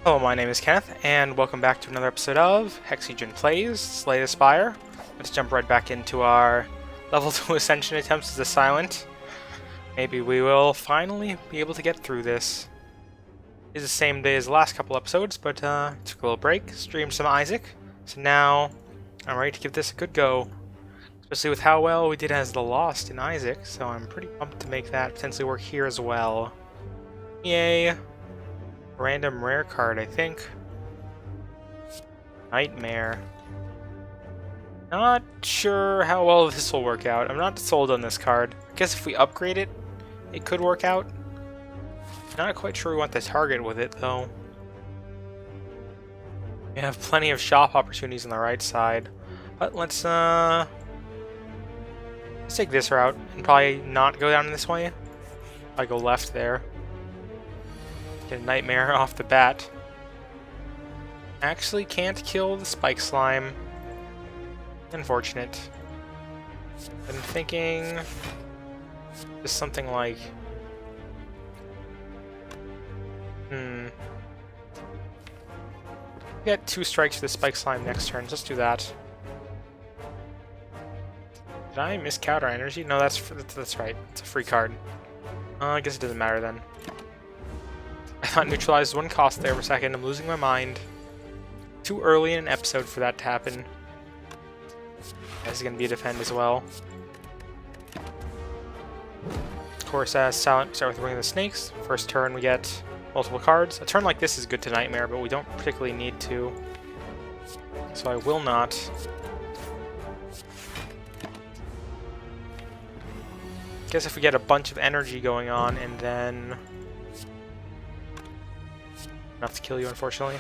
Hello, my name is Kenneth, and welcome back to another episode of Hexahedron Plays Slay the Spire. Let's jump right back into our level 2 Ascension attempts as a Silent. Maybe we will finally be able to get through this. It's the same day as the last couple episodes, but took a little break, streamed some Isaac, so now I'm ready to give this a good go. Especially with how well we did as the Lost in Isaac, so I'm pretty pumped to make that potentially work here as well. Yay! Random rare card, I think. Nightmare. Not sure how well this will work out. I'm not sold on this card. I guess if we upgrade it, it could work out. Not quite sure we want the target with it, though. We have plenty of shop opportunities on the right side. But let's take this route and probably not go down this way. I go left there. Get a Nightmare off the bat. Actually can't kill the Spike Slime. Unfortunate. I'm thinking just something like get 2 strikes for the Spike Slime next turn. Let's do that. Did I miscount our energy? No, that's right. It's a free card. I guess it doesn't matter then. I thought neutralized 1 cost there for a second. I'm losing my mind. Too early in an episode for that to happen. This is going to be a defend as well. Of course, as Silent, we start with Ring of the Snakes. First turn we get multiple cards. A turn like this is good to Nightmare, but we don't particularly need to. So I will not. Guess if we get a bunch of energy going on and then enough to kill you, unfortunately.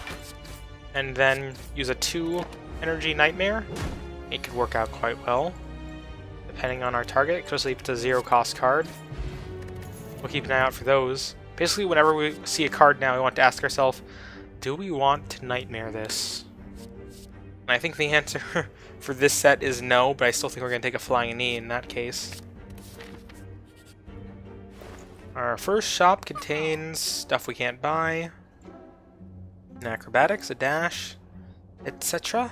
And then use a 2 energy Nightmare. It could work out quite well, depending on our target. It could just leave it to 0 cost card. We'll keep an eye out for those. Basically, whenever we see a card now, we want to ask ourselves, do we want to Nightmare this? And I think the answer for this set is no, but I still think we're going to take a flying knee in that case. Our first shop contains stuff we can't buy. An acrobatics, a dash, etc.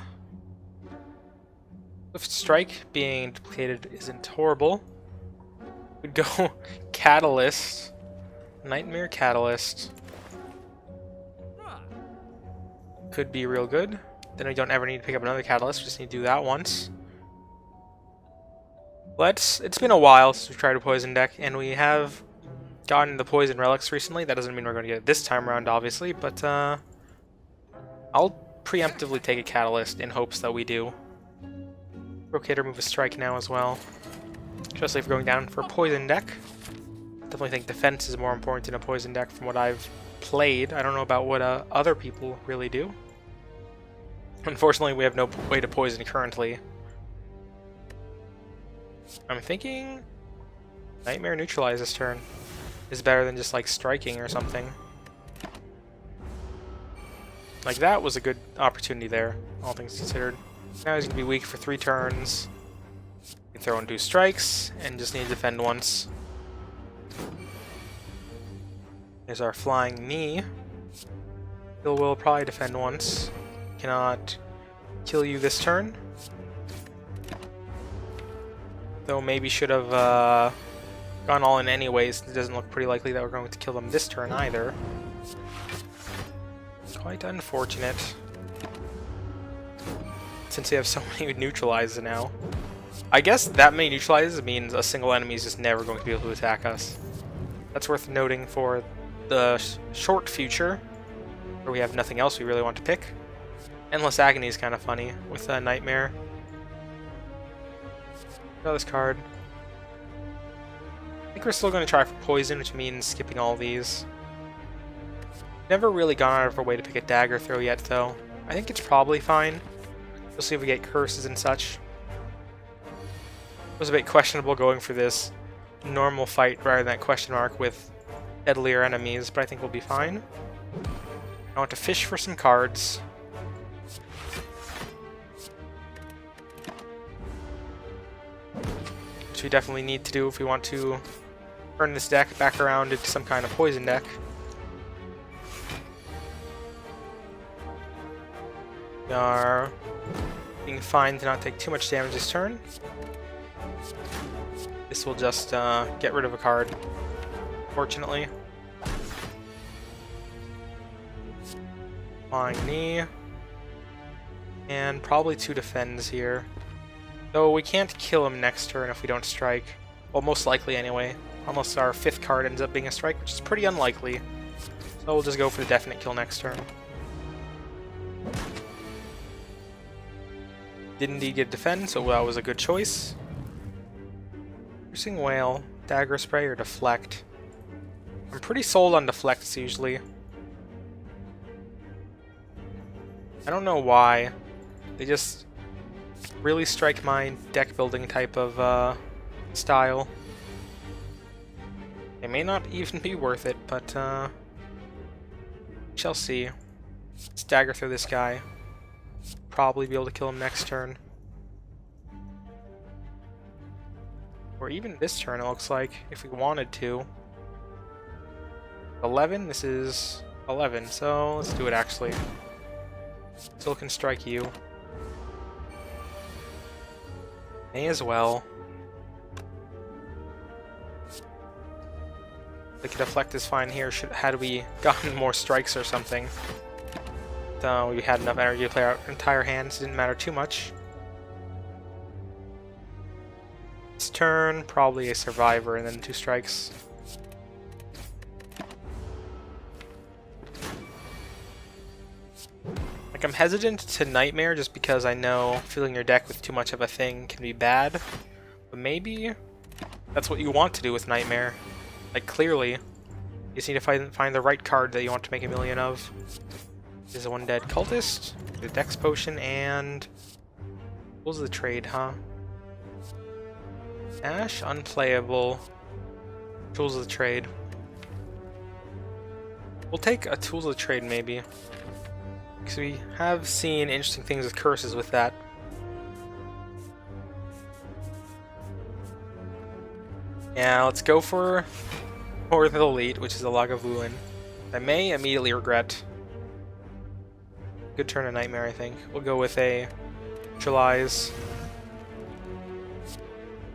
Swift Strike being duplicated isn't horrible. We'd go Catalyst. Nightmare Catalyst. Could be real good. Then we don't ever need to pick up another Catalyst, we just need to do that once. It's been a while since we tried a poison deck, and we have gotten the poison relics recently. That doesn't mean we're going to get it this time around, obviously, but I'll preemptively take a Catalyst in hopes that we do. Rocator move a strike now as well. Especially if we're going down for a poison deck. Definitely think defense is more important in a poison deck from what I've played. I don't know about what other people really do. Unfortunately, we have no way to poison currently. I'm thinking Nightmare Neutralize this turn is better than just like striking or something. Like that was a good opportunity there, all things considered. Now he's going to be weak for 3 turns. We throw in 2 strikes and just need to defend once. There's our flying knee. He'll will probably defend once. Cannot kill you this turn. Though maybe should have gone all in anyways. It doesn't look pretty likely that we're going to kill them this turn either. Quite unfortunate. Since we have so many neutralizes now. I guess that many neutralizes means a single enemy is just never going to be able to attack us. That's worth noting for the short future, where we have nothing else we really want to pick. Endless Agony is kind of funny with a Nightmare. Draw this card. I think we're still going to try for Poison, which means skipping all these. Never really gone out of our way to pick a dagger throw yet, though. I think it's probably fine. We'll see if we get curses and such. It was a bit questionable going for this normal fight rather than that question mark with deadlier enemies, but I think we'll be fine. I want to fish for some cards. Which we definitely need to do if we want to turn this deck back around into some kind of poison deck. We are being fine to not take too much damage this turn. This will just get rid of a card, fortunately. Flying knee. And probably 2 defends here. Though we can't kill him next turn if we don't strike. Well, most likely anyway. Unless our 5th card ends up being a strike, which is pretty unlikely. So we'll just go for the definite kill next turn. Did indeed get defend, so that was a good choice. Piercing Whale, Dagger Spray, or Deflect? I'm pretty sold on Deflects usually. I don't know why. They just really strike my deck building type of style. They may not even be worth it, but we shall see. Let's dagger through this guy. Probably be able to kill him next turn. Or even this turn, it looks like, if we wanted to. 11? This is 11, so let's do it actually. Still can strike you. May as well. The deflect is fine here. Had we gotten more strikes or something, we had enough energy to play our entire hands. Didn't matter too much. This turn, probably a survivor and then 2 strikes. Like, I'm hesitant to Nightmare just because I know filling your deck with too much of a thing can be bad. But maybe that's what you want to do with Nightmare. Like, clearly, you just need to find the right card that you want to make a million of. This is a 1 dead cultist, the Dex Potion, and what was the trade, huh? Ash, unplayable. Tools of the Trade. We'll take a Tools of the Trade, maybe. Because we have seen interesting things with curses with that. Yeah, let's go for the Elite, which is a Lagavulin. I may immediately regret. Good turn of Nightmare, I think. We'll go with a Neutralize.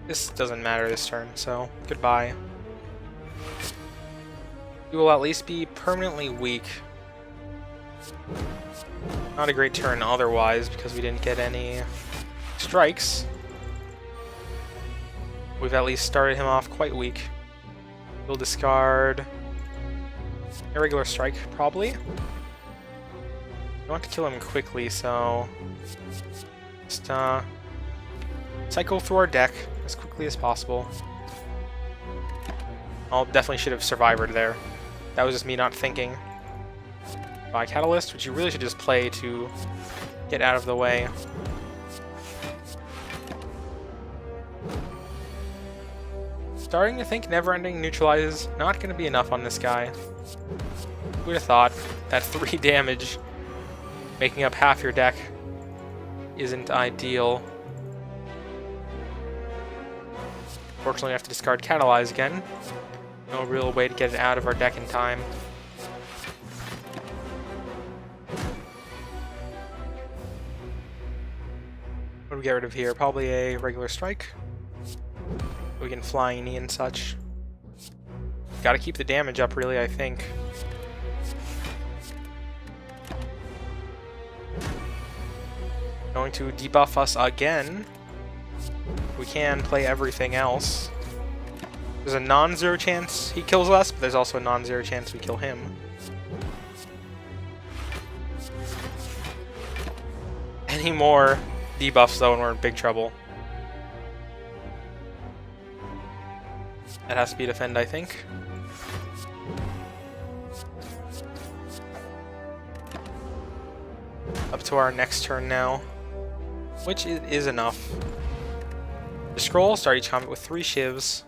This doesn't matter this turn, so goodbye. We will at least be permanently weak. Not a great turn otherwise, because we didn't get any strikes. We've at least started him off quite weak. We'll discard a regular strike, probably. We want to kill him quickly, so just cycle through our deck as quickly as possible. Definitely should have survived there. That was just me not thinking. Buy Catalyst, which you really should just play to get out of the way. Starting to think Neverending Neutralize is not going to be enough on this guy. Who would have thought that 3 damage making up half your deck isn't ideal. Fortunately, I have to discard Catalyze again. No real way to get it out of our deck in time. What do we get rid of here? Probably a regular strike. We can Flying Knee and such. Gotta keep the damage up, really, I think. Going to debuff us again. We can play everything else. There's a non-zero chance he kills us, but there's also a non-zero chance we kill him. Any more debuffs, though, and we're in big trouble. That has to be defend, I think. Up to our next turn now, which is enough. The scroll, start each combat with 3 Shivs.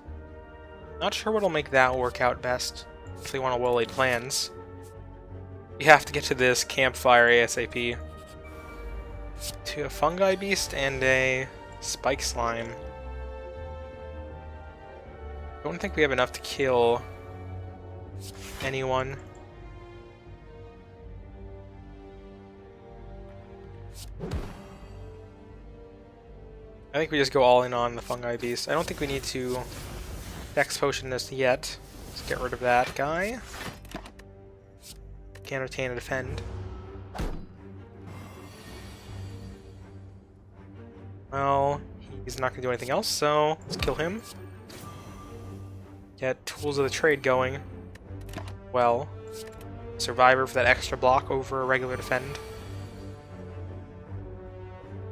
Not sure what'll make that work out best, if they want to well-laid plans. We have to get to this campfire ASAP. To a Fungi Beast and a Spike Slime. Don't think we have enough to kill anyone. I think we just go all in on the Fungi Beast. I don't think we need to Dex Potion this yet. Let's get rid of that guy. Can't retain and defend. Well, he's not going to do anything else, so let's kill him. Get Tools of the Trade going. Well, Survivor for that extra block over a regular defend.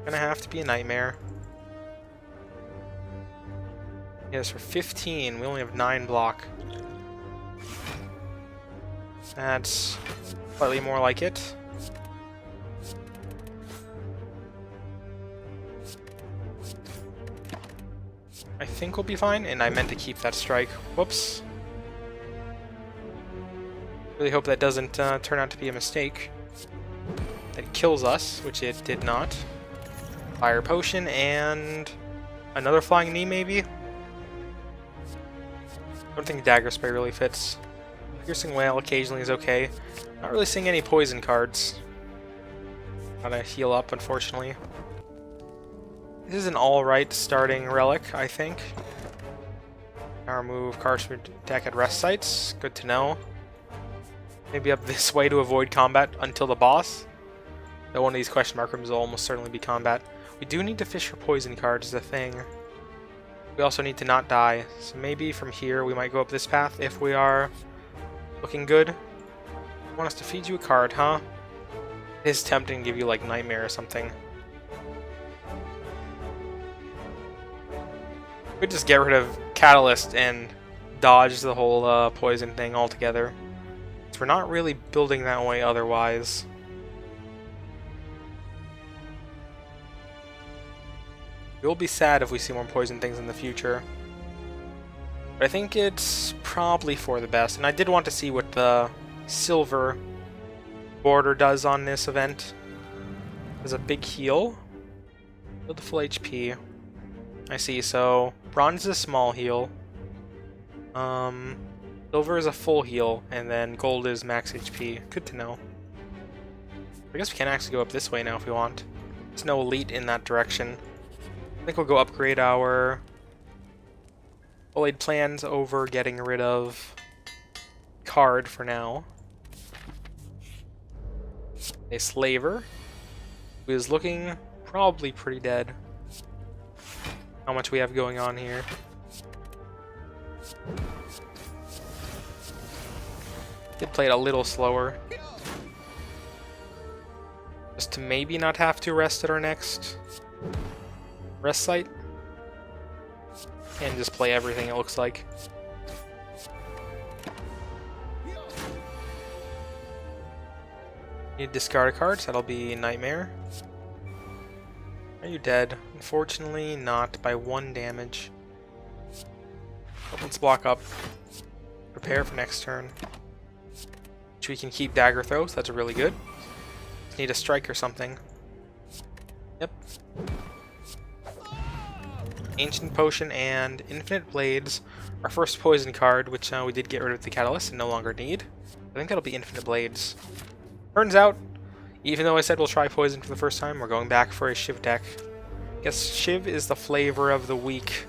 Gonna have to be a nightmare. Yes, for 15, we only have 9 block. That's slightly more like it. I think we'll be fine, and I meant to keep that strike. Whoops. Really hope that doesn't turn out to be a mistake. That it kills us, which it did not. Fire Potion and another Flying Knee, maybe? I don't think Dagger Spray really fits. Piercing Wail occasionally is okay. Not really seeing any poison cards. Gotta heal up, unfortunately. This is an alright starting relic, I think. Now remove cards from deck at rest sites. Good to know. Maybe up this way to avoid combat until the boss. Though one of these question mark rooms will almost certainly be combat. We do need to fish for poison cards, is a thing. We also need to not die. So maybe from here we might go up this path if we are looking good. Want us to feed you a card, huh? It is tempting to give you like Nightmare or something. We just get rid of Catalyst and dodge the whole poison thing altogether. So we're not really building that way otherwise. We'll be sad if we see more poison things in the future. But I think it's probably for the best. And I did want to see what the silver border does on this event. There's a big heal. Build the full HP. I see, so bronze is a small heal. Silver is a full heal, and then gold is max HP. Good to know. I guess we can actually go up this way now if we want. There's no elite in that direction. I think we'll go upgrade our Bullied plans over getting rid of card for now. A Slaver, who is looking probably pretty dead. How much we have going on here. Did play it a little slower. Just to maybe not have to rest at our next rest site. And just play everything, it looks like. Need to discard a card, so that'll be Nightmare. Are you dead? Unfortunately, not by 1 damage. But let's block up. Prepare for next turn. Which we can keep Dagger Throw, so that's really good. Need a strike or something. Yep. Ancient Potion and Infinite Blades. Our first poison card, which we did get rid of the Catalyst and no longer need. I think that'll be Infinite Blades. Turns out, even though I said we'll try poison for the first time, we're going back for a Shiv deck. Guess Shiv is the flavor of the week.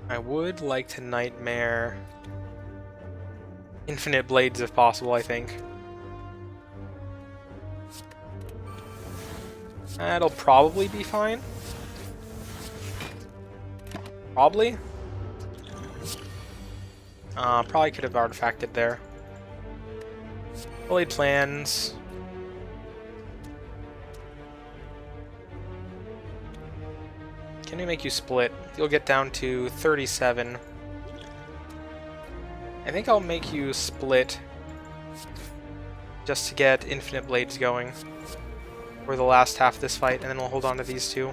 I would like to Nightmare Infinite Blades if possible, I think. That'll probably be fine. Probably. Probably could have artifacted there. Bullied plans. Can we make you split? You'll get down to 37. I think I'll make you split just to get Infinite Blades going for the last half of this fight, and then we'll hold on to these two.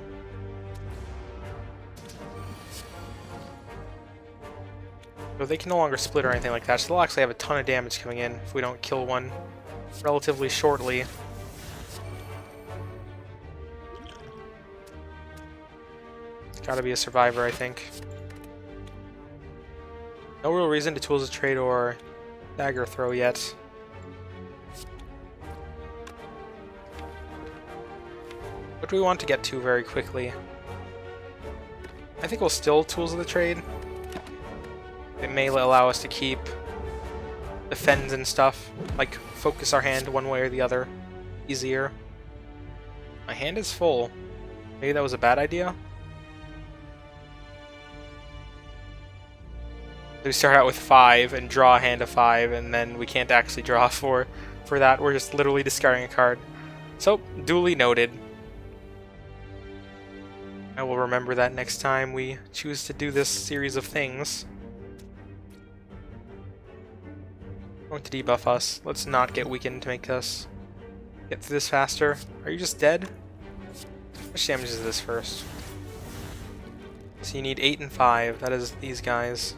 So they can no longer split or anything like that, so they'll actually have a ton of damage coming in if we don't kill one relatively shortly. It's gotta be a survivor, I think. No real reason to Tools of Trade or Dagger Throw yet. What do we want to get to very quickly? I think we'll still Tools of the Trade. It may allow us to keep defends and stuff, like focus our hand one way or the other easier. My hand is full. Maybe that was a bad idea? We start out with 5 and draw a hand of 5, and then we can't actually draw 4 for that. We're just literally discarding a card. So, duly noted. I will remember that next time we choose to do this series of things. Going to debuff us. Let's not get weakened to make us get through this faster. Are you just dead? How much damage is this first? So you need 8 and 5. That is these guys.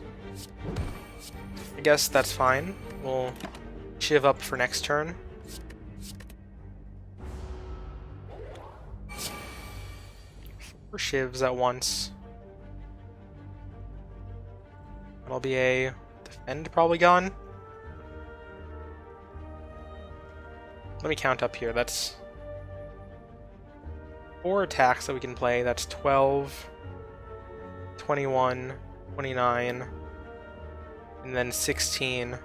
I guess that's fine. We'll Shiv up for next turn. Four Shivs at once. That'll be a defend probably gone. Let me count up here. That's 4 attacks that we can play. That's 12, 21, 29, and then 16.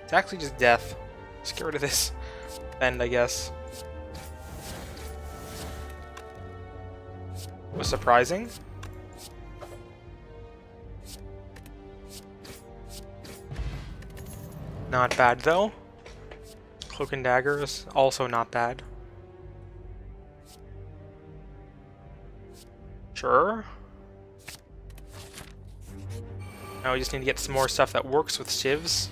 It's actually just death. Just get rid of this bend, I guess. Was surprising. Not bad though. Cloak and Dagger is also not bad. Sure. Now we just need to get some more stuff that works with Shivs.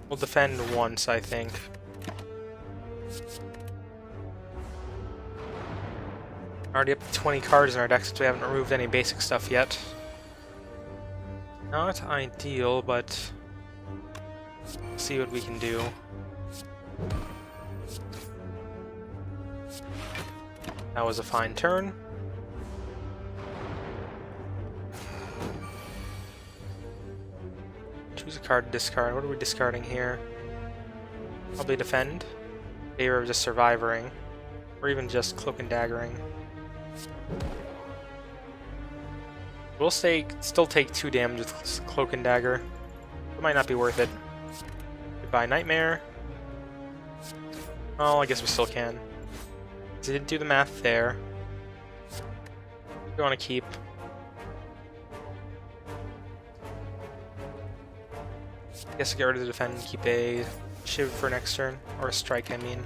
We'll defend once, I think. Already up to 20 cards in our deck since we haven't removed any basic stuff yet. Not ideal, but let's see what we can do. That was a fine turn. Choose a card to discard. What are we discarding here? Probably defend. Favor of just surviving. Or even just cloak and daggering. We'll still take 2 damage with cloak and dagger. It might not be worth it. Goodbye Nightmare. Oh, I guess we still can. I didn't do the math there. We want to keep. I guess get rid of the defend and keep a Shiv for next turn. Or a strike, I mean.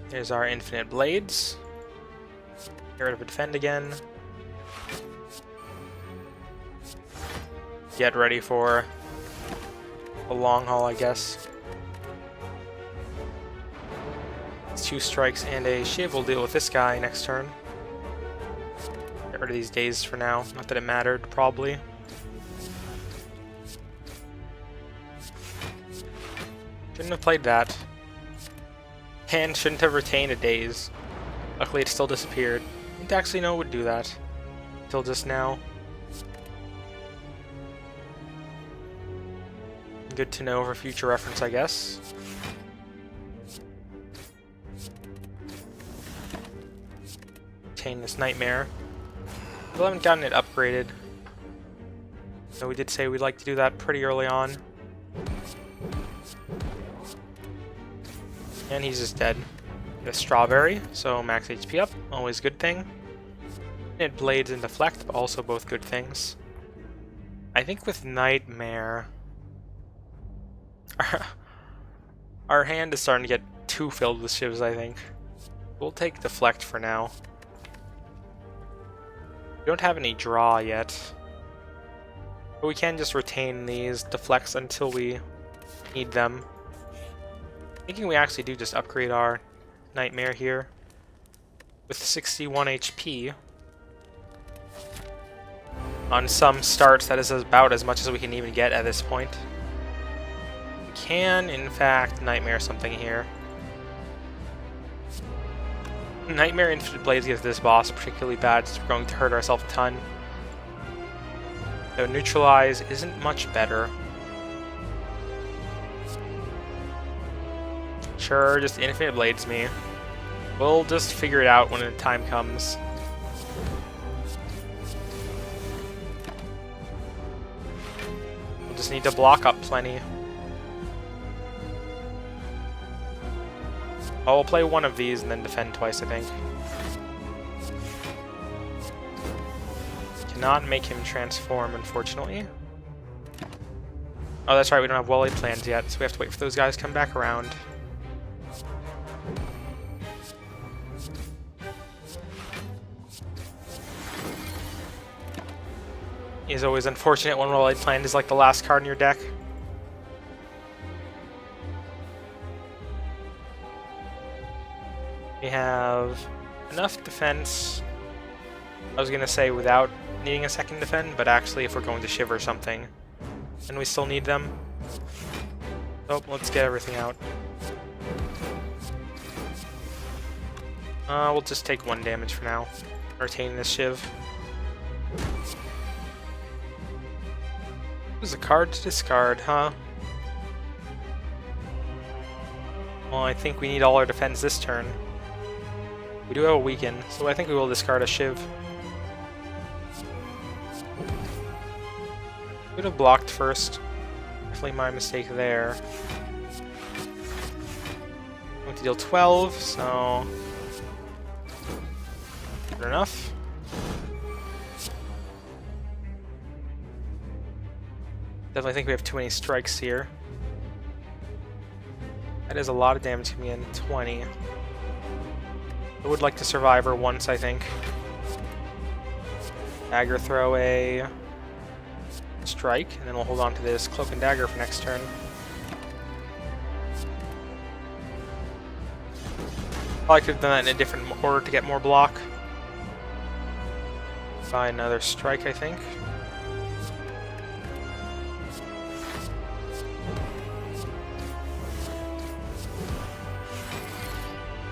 There's our infinite blades. Get rid of a defend again. Get ready for a long haul, I guess. It's 2 strikes and a Shiv. We'll deal with this guy next turn. Get rid of these days for now. Not that it mattered, probably. Shouldn't have played that. And shouldn't have retained a daze. Luckily it still disappeared. Didn't actually know it would do that. Until just now. Good to know for future reference, I guess. Retain this Nightmare. Still haven't gotten it upgraded. So we did say we'd like to do that pretty early on. And he's just dead. Get a Strawberry, so max HP up, always a good thing. It Blades and Deflect, but also both good things. I think with Nightmare, our hand is starting to get too filled with Shivs, I think. We'll take Deflect for now. We don't have any draw yet. But we can just retain these Deflects until we need them. Thinking we actually do just upgrade our Nightmare here. With 61 HP. On some starts, that is about as much as we can even get at this point. We can, in fact, Nightmare something here. Nightmare Infinite Blades against this boss particularly bad, so we're going to hurt ourselves a ton. So Neutralize isn't much better. Sure, just Infinite Blades me. We'll just figure it out when the time comes. We'll just need to block up plenty. I'll play one of these and then defend twice, I think. Cannot make him transform, unfortunately. Oh, that's right, we don't have well-laid plans yet, so we have to wait for those guys to come back around. Is always unfortunate when well-laid plan is like the last card in your deck. We have enough defense, I was gonna say without needing a second defend, but actually if we're going to Shiv or something, and we still need them. Oh, let's get everything out. We'll just take 1 damage for now, retain this Shiv. There's a card to discard, huh? Well, I think we need all our defense this turn. We do have a weaken, so I think we will discard a Shiv. Could have blocked first. Definitely my mistake there. I'm going to deal 12, so... good enough. Definitely think we have too many strikes here. That is a lot of damage coming in. 20. I would like to survive her once, I think. Dagger throw a strike, and then we'll hold on to this cloak and dagger for next turn. Probably could have done that in a different order to get more block. Buy another strike, I think.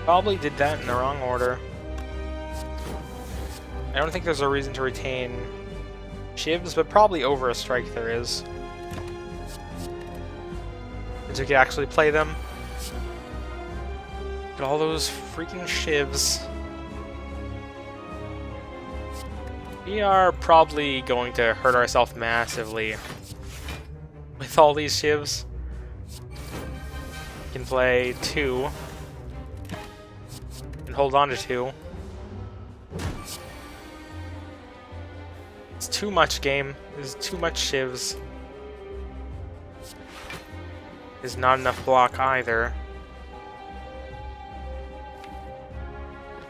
Probably did that in the wrong order. I don't think there's a reason to retain Shivs, but probably over a strike there is. Since we could actually play them. Look at all those freaking Shivs. We are probably going to hurt ourselves massively with all these Shivs. We can play 2. And hold on to 2. It's too much game. There's too much Shivs. There's not enough block either.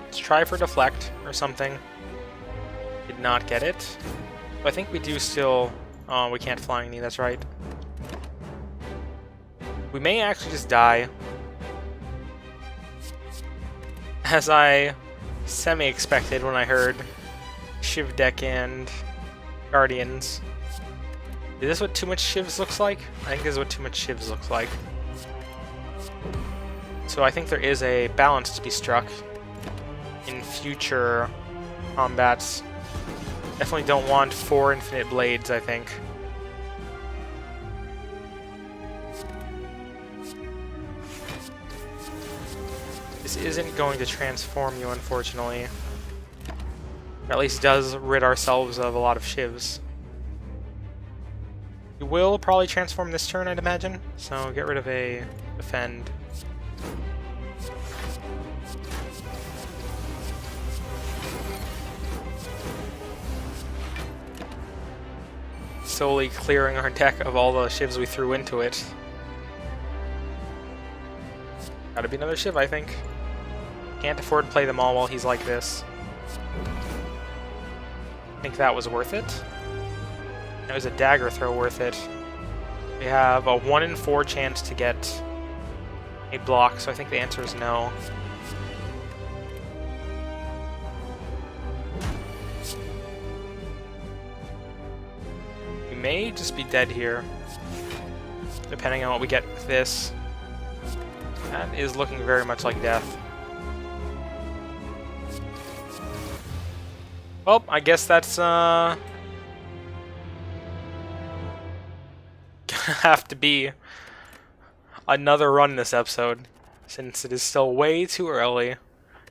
Let's try for deflect or something. Did not get it. But I think we do still... oh, we can't flying knee, that's right. We may actually just die. As I semi-expected when I heard Shiv deck and Guardians. Is this what too much Shivs looks like? I think this is what too much Shivs looks like. So I think there is a balance to be struck in future combats. Definitely don't want 4 infinite blades, I think. This isn't going to transform you, unfortunately. Or at least does rid ourselves of a lot of Shivs. We will probably transform this turn, I'd imagine. So get rid of a defend. Slowly clearing our deck of all the Shivs we threw into it. Gotta be another Shiv, I think. Can't afford to play them all while he's like this. I think that was worth it. It was a dagger throw worth it. We have a 1 in 4 chance to get a block, so I think the answer is no. We may just be dead here, depending on what we get with this. That is looking very much like death. Well, I guess that's gonna have to be another run this episode, since it is still way too early. And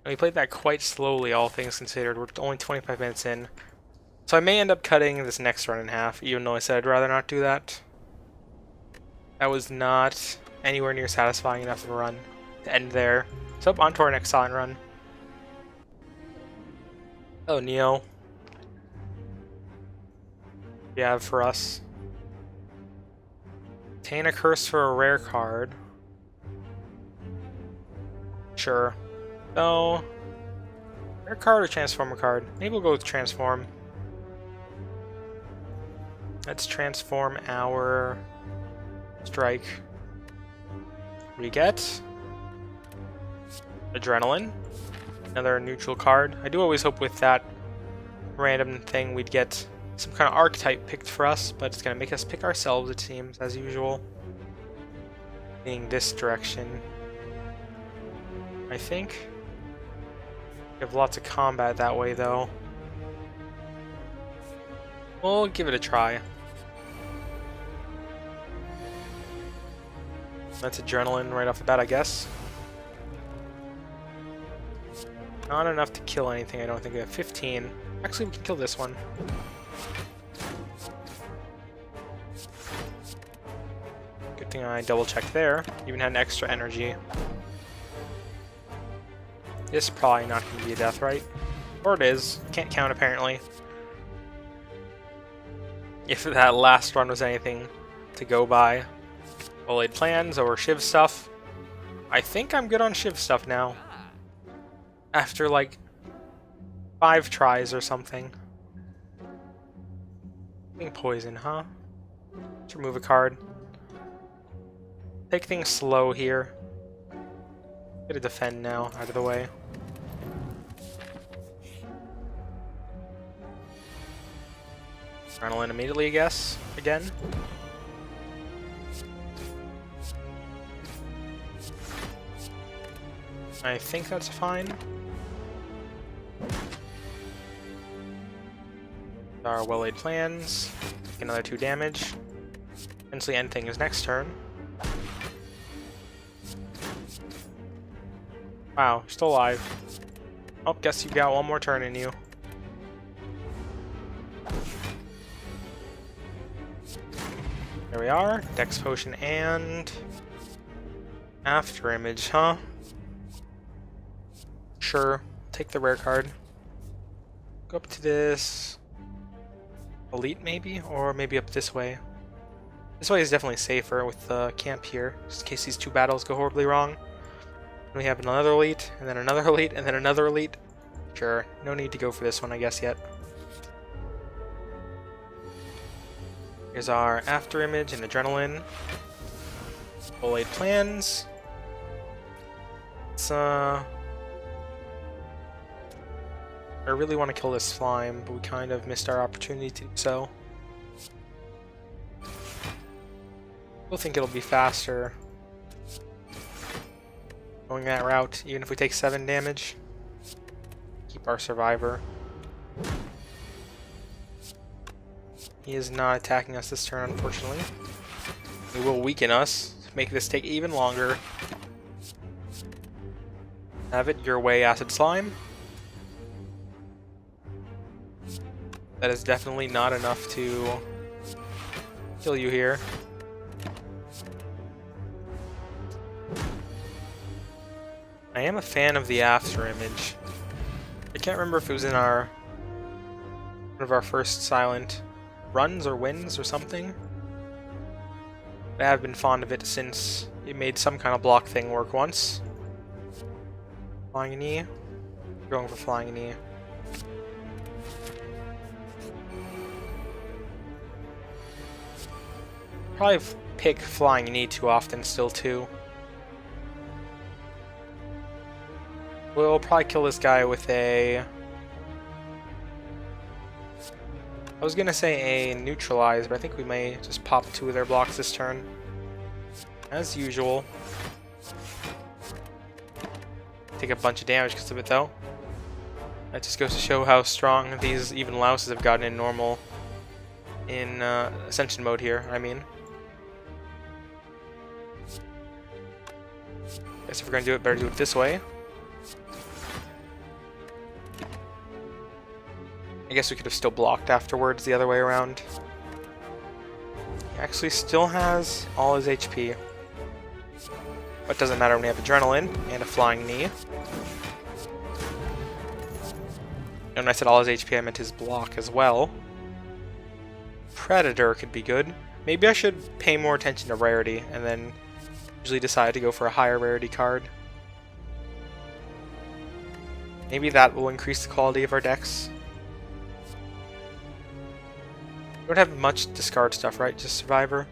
we played that quite slowly, all things considered. We're only 25 minutes in. So I may end up cutting this next run in half, even though I said I'd rather not do that. That was not anywhere near satisfying enough of a run to end there. So on to our next silent run. Oh, Neo. What do you have for us? Obtain a curse for a rare card. Sure. So, rare card or transformer card? Maybe we'll go with transform. Let's transform our strike. We get Adrenaline, another neutral card. I do always hope with that random thing we'd get some kind of archetype picked for us, but it's going to make us pick ourselves, it seems, as usual. Being this direction, I think. We have lots of combat that way, though. We'll give it a try. That's Adrenaline right off the bat, I guess. Not enough to kill anything, I don't think. We have 15. Actually, we can kill this one. Good thing I double-checked there. Even had an extra energy. This is probably not going to be a death, right? Or it is. Can't count, apparently. If that last run was anything to go by. Well-laid plans or Shiv stuff. I think I'm good on Shiv stuff now. After, like, 5 tries or something. Being poison, huh? Let's remove a card. Take things slow here. Get a defend now, out of the way. Adrenaline immediately, I guess. Again. I think that's fine. Our well-laid plans. Take another 2 damage. Potentially end things next turn. Wow, you're still alive. Oh, guess you've got one more turn in you. There we are. Dex Potion and After Image, huh? Sure. Take the rare card. Go up to this Elite, maybe? Or maybe up this way. This way is definitely safer with the camp here, just in case these 2 battles go horribly wrong. We have another Elite, and then another Elite, and then another Elite. Sure, no need to go for this one, I guess, yet. Here's our After Image and Adrenaline. Well-laid plans. Let's, I really want to kill this slime, but we kind of missed our opportunity to do so. I think it'll be faster going that route, even if we take 7 damage. Keep our survivor. He is not attacking us this turn, unfortunately. He will weaken us to make this take even longer. Have it your way, Acid Slime. That is definitely not enough to kill you here. I am a fan of the After Image. I can't remember if it was in one of our first silent runs or wins or something. I have been fond of it since it made some kind of block thing work once. Flying Knee. Going for Flying Knee. Probably pick Flying Knee too often still too. We'll probably kill this guy with a... I was gonna say a neutralize, but I think we may just pop 2 of their blocks this turn. As usual. Take a bunch of damage because of it though. That just goes to show how strong these even louses have gotten in normal, in Ascension mode here, I mean. Guess if we're gonna do it, better do it this way. I guess we could have still blocked afterwards the other way around. He actually still has all his HP. But doesn't matter when we have Adrenaline and a Flying Knee. And when I said all his HP, I meant his block as well. Predator could be good. Maybe I should pay more attention to rarity and then usually decide to go for a higher rarity card. Maybe that will increase the quality of our decks. We don't have much discard stuff, right? Just Survivor.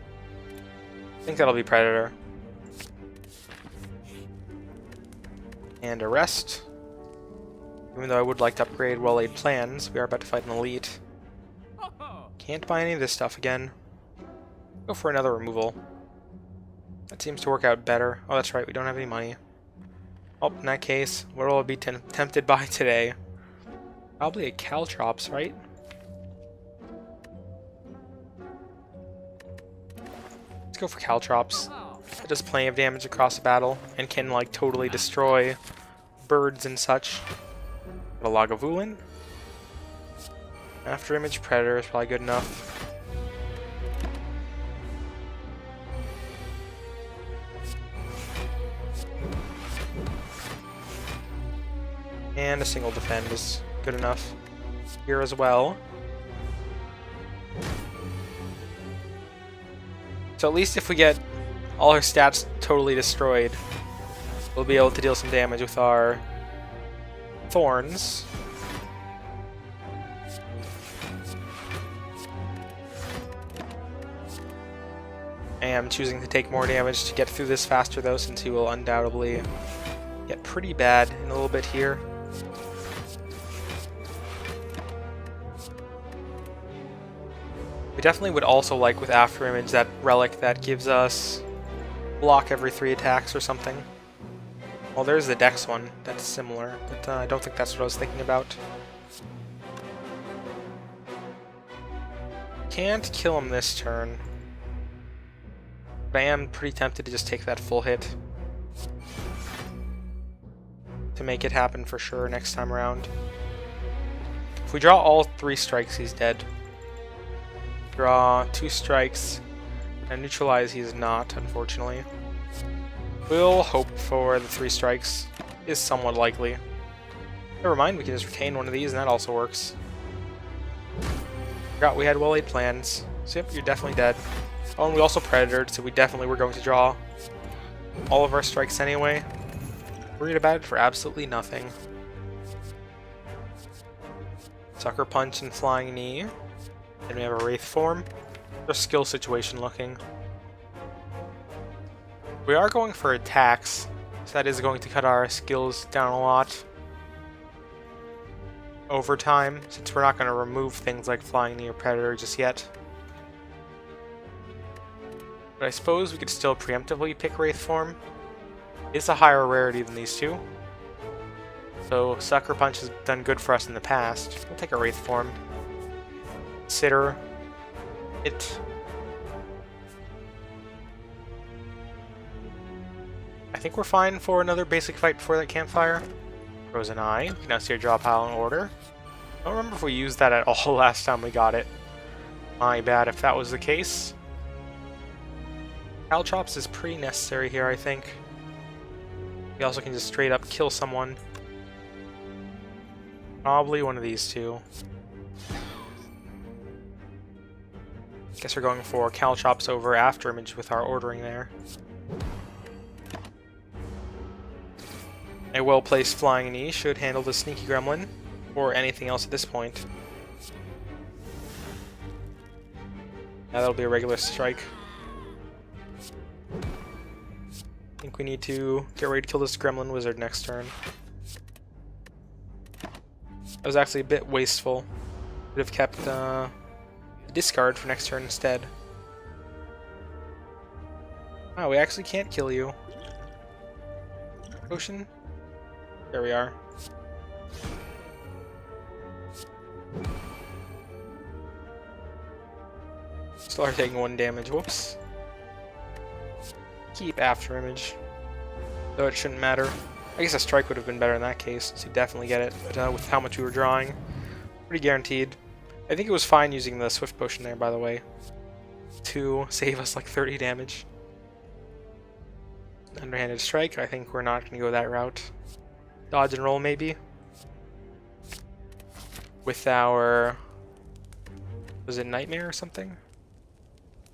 I think that'll be Predator. And Arrest. Even though I would like to upgrade well-laid plans, we are about to fight an elite. Can't buy any of this stuff again. Go for another removal. That seems to work out better. Oh, that's right, we don't have any money. Oh, in that case, what will I be tempted by today? Probably a Caltrops, right? Let's go for Caltrops. It does plenty of damage across the battle and can like totally destroy birds and such. A Lagavulin. After Image Predator is probably good enough. And a single defend is good enough here as well. So at least if we get all our stats totally destroyed, we'll be able to deal some damage with our Thorns. I am choosing to take more damage to get through this faster though, since he will undoubtedly get pretty bad in a little bit here. We definitely would also like with After Image that relic that gives us block every 3 attacks or something. Well, there's the Dex one that's similar, but I don't think that's what I was thinking about. Can't kill him this turn. But I am pretty tempted to just take that full hit to make it happen for sure next time around. If we draw all 3 strikes, he's dead. Draw 2 strikes and neutralize, he's not, unfortunately. We'll hope for the 3 strikes. Is somewhat likely. Never mind, we can just retain one of these and that also works. Forgot we had well-laid plans. So yep, you're definitely dead. Oh, and we also predatored, so we definitely were going to draw all of our strikes anyway. Worried about it for absolutely nothing. Sucker Punch and Flying Knee. Then we have a Wraith form. Their skill situation looking. We are going for attacks, so that is going to cut our skills down a lot over time, since we're not going to remove things like Flying Knee or Predator just yet. But I suppose we could still preemptively pick Wraith form. It's a higher rarity than these two. So Sucker Punch has done good for us in the past. We'll take a Wraith form. Consider it. I think we're fine for another basic fight before that campfire. Frozen Eye. We can now see our draw pile in order. I don't remember if we used that at all last time we got it. My bad if that was the case. Caltrops is pretty necessary here, I think. We also can just straight up kill someone. Probably one of these two. Guess we're going for Caltrops over After Image with our ordering there. A well-placed Flying Knee should handle the Sneaky Gremlin, or anything else at this point. Now that'll be a regular strike. I think we need to get ready to kill this Gremlin Wizard next turn. That was actually a bit wasteful. Would have kept the discard for next turn instead. Wow, we actually can't kill you. Potion? There we are. Start taking 1 damage. Whoops. Keep after image. Though it shouldn't matter. I guess a strike would have been better in that case, since you definitely get it. But with how much we were drawing, pretty guaranteed. I think it was fine using the Swift Potion there, by the way, to save us like 30 damage. Underhanded strike, I think we're not going to go that route. Dodge and roll, maybe. With our... was it Nightmare or something?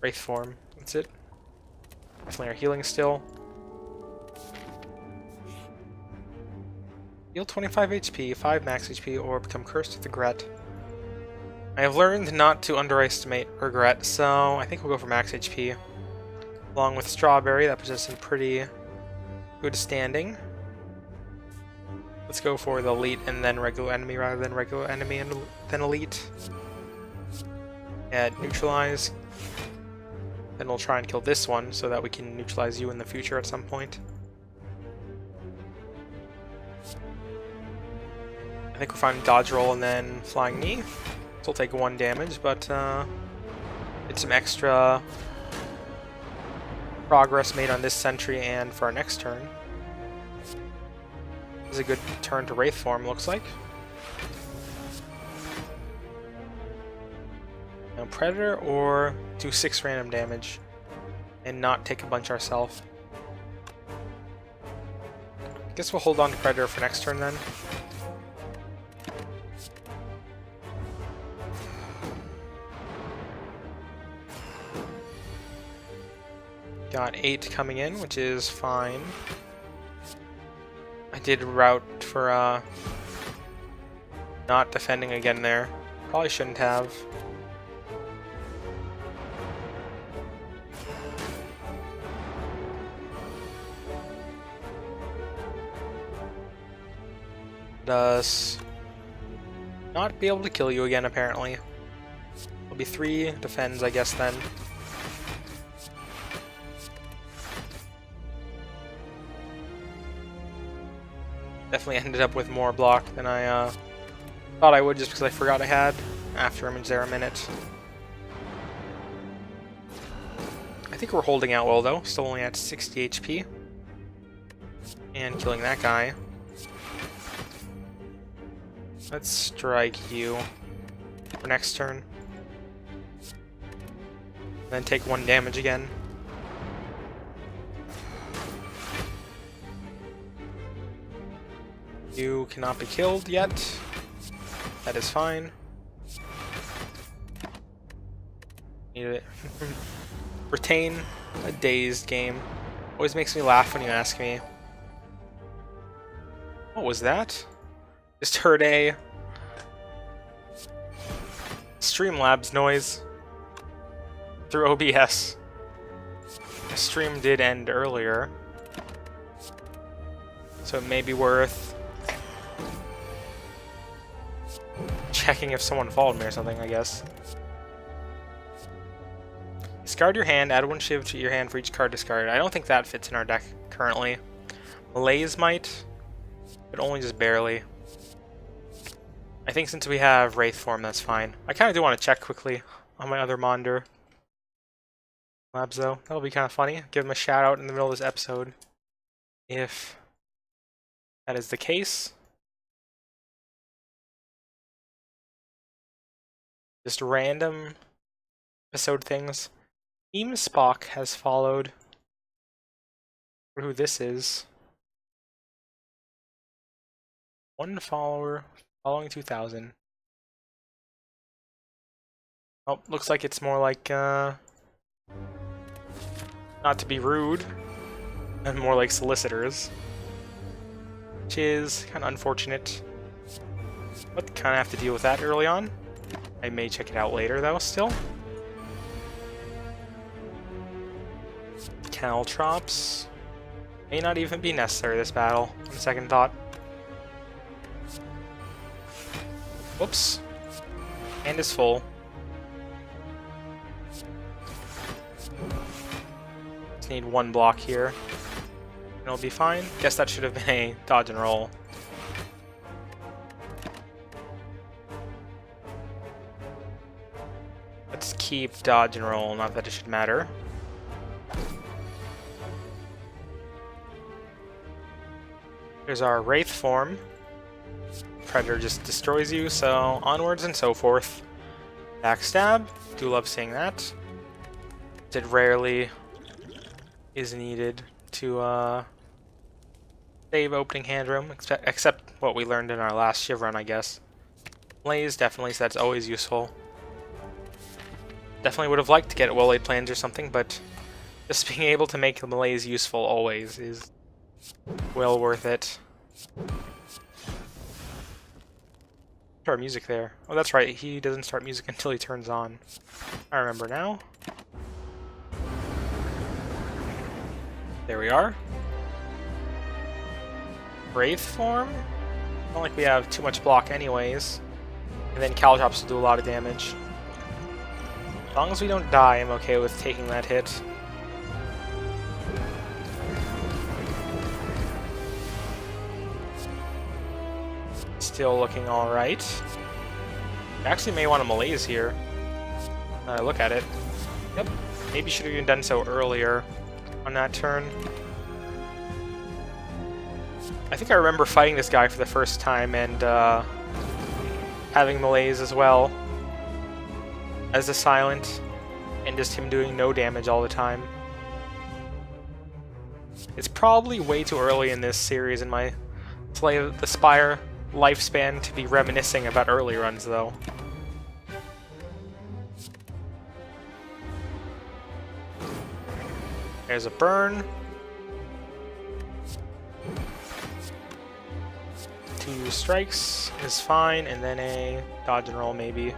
Wraith form, that's it. Definitely our healing still. Heal 25 HP, 5 max HP, or become cursed with regret. I have learned not to underestimate regret, so I think we'll go for max HP. Along with Strawberry, that puts us in pretty good standing. Let's go for the elite and then regular enemy rather than regular enemy and then elite. Add neutralize. Then we'll try and kill this one so that we can neutralize you in the future at some point. I think we're fine dodge roll and then flying knee. This will take 1 damage, but it's some extra progress made on this sentry and for our next turn. This is a good turn to Wraith form, looks like. Now Predator or do 6 random damage and not take a bunch ourselves. Guess we'll hold on to Predator for next turn then. Got 8 coming in, which is fine. I did route for not defending again there. Probably shouldn't have. Does not be able to kill you again, apparently. There'll be 3 defends, I guess, then. Definitely ended up with more block than I thought I would, just because I forgot I had after image there a minute. I think we're holding out well though, still only at 60 HP. And killing that guy. Let's strike you for next turn. Then take 1 damage again. You cannot be killed yet. That is fine. Need to retain a dazed game. Always makes me laugh when you ask me. What was that? Just heard a Streamlabs noise through OBS. The stream did end earlier, so it may be worth checking if someone followed me or something, I guess. Discard your hand, add 1 Shiv to your hand for each card discarded. I don't think that fits in our deck currently. Malaise might, but only just barely. I think since we have Wraith form, that's fine. I kind of do want to check quickly on my other monitor. Labs though, that'll be kind of funny. Give him a shout out in the middle of this episode if that is the case. Just random episode things. Team Spock has followed. I wonder who this is. 1 follower following 2000. Oh, looks like it's more like not to be rude, and more like solicitors, which is kind of unfortunate. But kind of have to deal with that early on. I may check it out later, though, still. Caltrops may not even be necessary this battle, on second thought. Whoops. Hand is full. Just need 1 block here. And it'll be fine. Guess that should have been a dodge and roll. keep dodge and roll, not that it should matter. Here's our Wraith form. Predator just destroys you, so onwards and so forth. Backstab, do love seeing that. It rarely is needed to save opening hand room, except what we learned in our last Shiv run, I guess. Malaise, definitely, so that's always useful. Definitely would have liked to get well-laid plans or something, but just being able to make the Malaise useful always is well worth it. Start music there. Oh, that's right, he doesn't start music until he turns on. I remember now. There we are. Wraith form? Not like we have too much block anyways. And then Caltrops will do a lot of damage. As long as we don't die, I'm okay with taking that hit. Still looking alright. Actually may want a Malaise here. Look at it. Yep. Maybe should have even done so earlier on that turn. I think I remember fighting this guy for the first time and having Malaise as well as a silent, and just him doing no damage all the time. It's probably way too early in this series in my Slay the Spire lifespan to be reminiscing about early runs, though. There's a burn. 2 strikes is fine, and then a dodge and roll maybe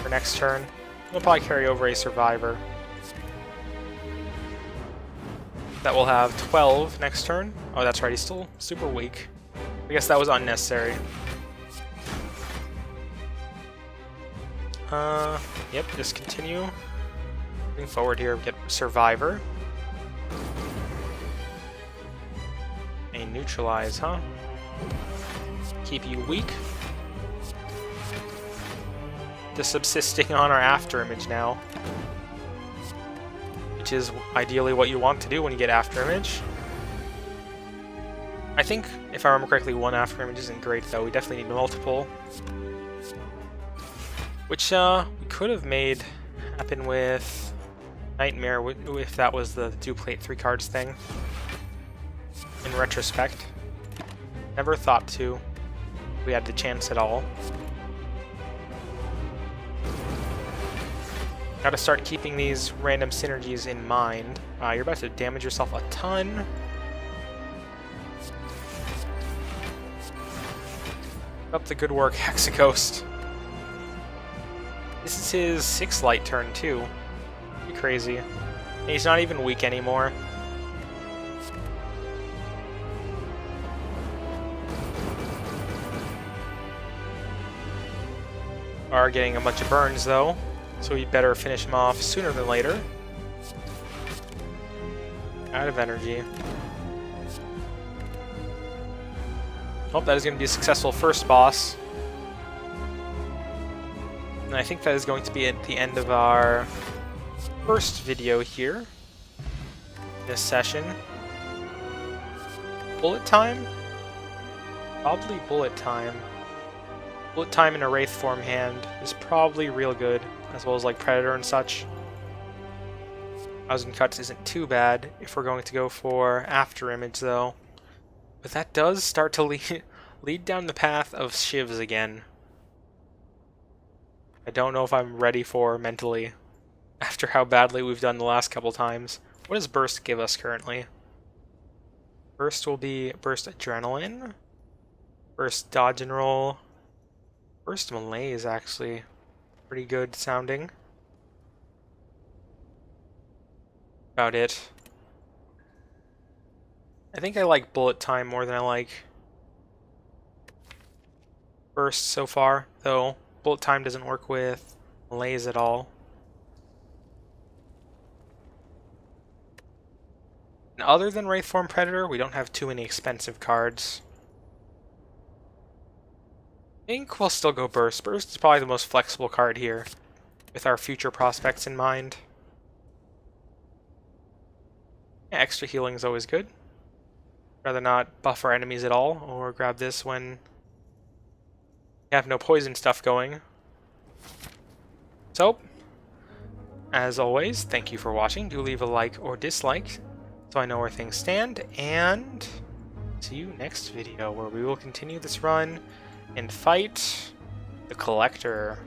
for next turn. We'll probably carry over a survivor. That will have 12 next turn. Oh, that's right, he's still super weak. I guess that was unnecessary. Yep, just continue. Moving forward here, we get survivor. A neutralize, huh? Keep you weak. Just subsisting on our after image now, which is ideally what you want to do when you get after image. I think, if I remember correctly, 1 after image isn't great though. We definitely need multiple, which we could have made happen with Nightmare if that was the duplicate 3 cards thing. In retrospect, never thought to. We had the chance at all. Gotta start keeping these random synergies in mind. You're about to damage yourself a ton. Up the good work, Hexaghost. This is his 6th light turn too. Pretty crazy. And he's not even weak anymore. Are getting a bunch of burns though, so we better finish him off sooner than later. Out of energy. Hope that is going to be a successful first boss. And I think that is going to be at the end of our first video here. This session. Bullet time? Probably bullet time. Bullet time in a Wraith form hand is probably real good, as well as like Predator and such. 1000 cuts isn't too bad if we're going to go for after image though. But that does start to lead down the path of Shivs again. I don't know if I'm ready for mentally, after how badly we've done the last couple times. What does Burst give us currently? Burst will be Burst Adrenaline, Burst Dodge and Roll, Burst Malaise actually pretty good sounding. About it. I think I like Bullet Time more than I like Burst so far, though Bullet Time doesn't work with Malaise at all. And other than Wraithform Predator, we don't have too many expensive cards. I think we'll still go Burst. Burst is probably the most flexible card here. with our future prospects in mind. Yeah, extra healing is always good. Rather not buff our enemies at all, or grab this when we have no poison stuff going. So, as always, thank you for watching. Do leave a like or dislike so I know where things stand, and see you next video where we will continue this run and fight the Collector.